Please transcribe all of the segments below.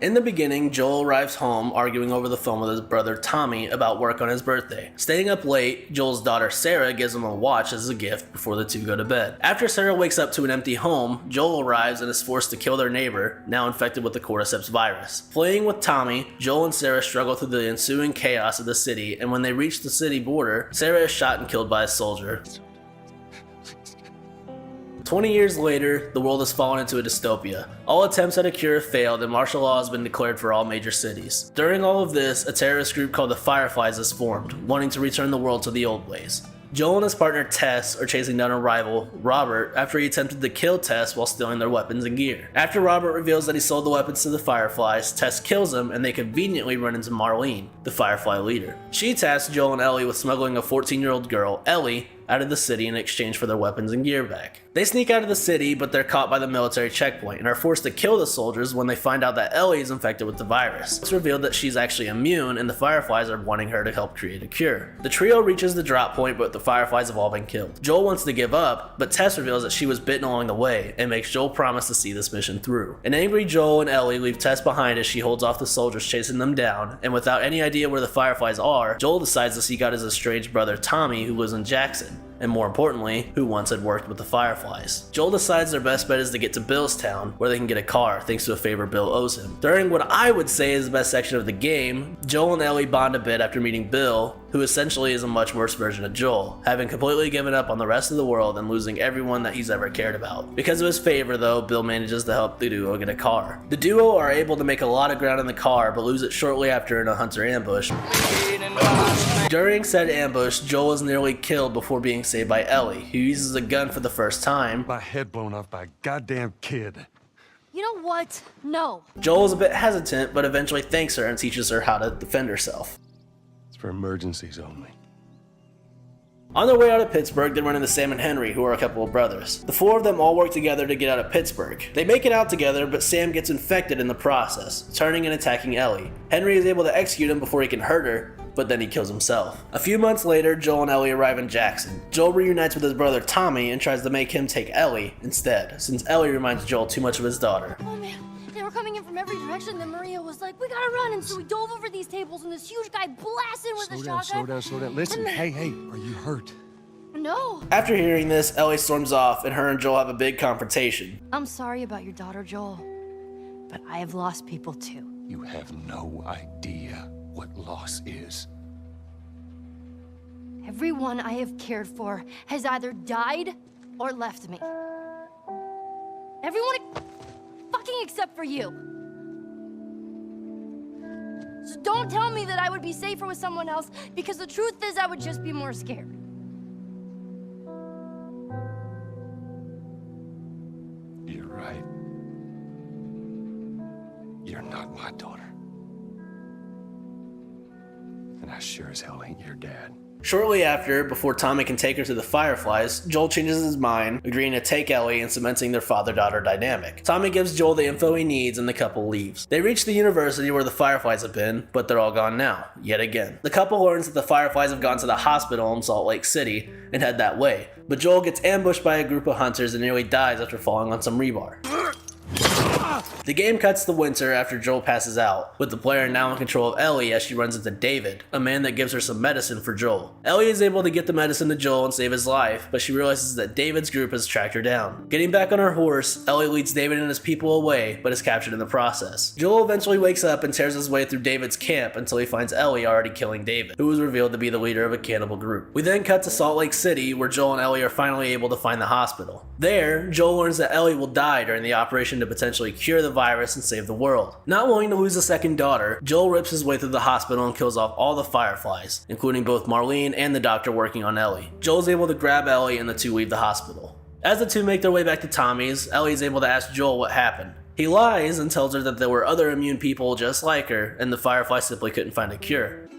In the beginning, Joel arrives home arguing over the phone with his brother Tommy about work on his birthday. Staying up late, Joel's daughter Sarah gives him a watch as a gift before the two go to bed. After Sarah wakes up to an empty home, Joel arrives and is forced to kill their neighbor, now infected with the cordyceps virus. Fleeing with Tommy, Joel and Sarah struggle through the ensuing chaos of the city, and when they reach the city border, Sarah is shot and killed by a soldier. 20 years later, the world has fallen into a dystopia. All attempts at a cure have failed and martial law has been declared for all major cities. During all of this, a terrorist group called the Fireflies is formed, wanting to return the world to the old ways. Joel and his partner Tess are chasing down a rival, Robert, after he attempted to kill Tess while stealing their weapons and gear. After Robert reveals that he sold the weapons to the Fireflies, Tess kills him and they conveniently run into Marlene, the Firefly leader. She tasks Joel and Ellie with smuggling a 14-year-old girl, Ellie, out of the city in exchange for their weapons and gear back. They sneak out of the city, but they're caught by the military checkpoint and are forced to kill the soldiers when they find out that Ellie is infected with the virus. It's revealed that she's actually immune and the Fireflies are wanting her to help create a cure. The trio reaches the drop point, but the Fireflies have all been killed. Joel wants to give up, but Tess reveals that she was bitten along the way and makes Joel promise to see this mission through. An angry Joel and Ellie leave Tess behind as she holds off the soldiers chasing them down, and without any idea where the Fireflies are, Joel decides to seek out his estranged brother Tommy, who lives in Jackson, and more importantly, who once had worked with the Fireflies. Joel decides their best bet is to get to Billstown, where they can get a car thanks to a favor Bill owes him. During what I would say is the best section of the game, Joel and Ellie bond a bit after meeting Bill, who essentially is a much worse version of Joel, having completely given up on the rest of the world and losing everyone that he's ever cared about. Because of his favor though, Bill manages to help the duo get a car. The duo are able to make a lot of ground in the car, but lose it shortly after in a hunter ambush. During said ambush, Joel is nearly killed before being saved by Ellie, who uses a gun for the first time. My head blown off by a goddamn kid. You know what? No. Joel is a bit hesitant, but eventually thanks her and teaches her how to defend herself. It's for emergencies only. On their way out of Pittsburgh, they run into Sam and Henry, who are a couple of brothers. The four of them all work together to get out of Pittsburgh. They make it out together, but Sam gets infected in the process, turning and attacking Ellie. Henry is able to execute him before he can hurt her, but then he kills himself. A few months later, Joel and Ellie arrive in Jackson. Joel reunites with his brother Tommy and tries to make him take Ellie instead, since Ellie reminds Joel too much of his daughter. Oh man, they were coming in from every direction. Then Maria was like, "We gotta run!" And so we dove over these tables, and this huge guy blasted with a shotgun. Slow down. Listen, hey, are you hurt? No. After hearing this, Ellie storms off, and her and Joel have a big confrontation. I'm sorry about your daughter, Joel, but I have lost people too. You have no idea what loss is. Everyone I have cared for has either died or left me. Everyone fucking except for you. So don't tell me that I would be safer with someone else, because the truth is I would just be more scared. You're right. You're not my daughter. And I sure as hell ain't your dad. Shortly after, before Tommy can take her to the Fireflies, Joel changes his mind, agreeing to take Ellie and cementing their father-daughter dynamic. Tommy gives Joel the info he needs and the couple leaves. They reach the university where the Fireflies have been, but they're all gone now, yet again. The couple learns that the Fireflies have gone to the hospital in Salt Lake City and head that way, but Joel gets ambushed by a group of hunters and nearly dies after falling on some rebar. The game cuts to winter after Joel passes out, with the player now in control of Ellie as she runs into David, a man that gives her some medicine for Joel. Ellie is able to get the medicine to Joel and save his life, but she realizes that David's group has tracked her down. Getting back on her horse, Ellie leads David and his people away, but is captured in the process. Joel eventually wakes up and tears his way through David's camp until he finds Ellie already killing David, who was revealed to be the leader of a cannibal group. We then cut to Salt Lake City, where Joel and Ellie are finally able to find the hospital. There, Joel learns that Ellie will die during the operation to potentially cure the virus and save the world. Not willing to lose a second daughter, Joel rips his way through the hospital and kills off all the Fireflies, including both Marlene and the doctor working on Ellie. Joel's able to grab Ellie and the two leave the hospital. As the two make their way back to Tommy's, Ellie is able to ask Joel what happened. He lies and tells her that there were other immune people just like her, and the Fireflies simply couldn't find a cure.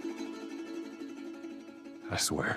I swear.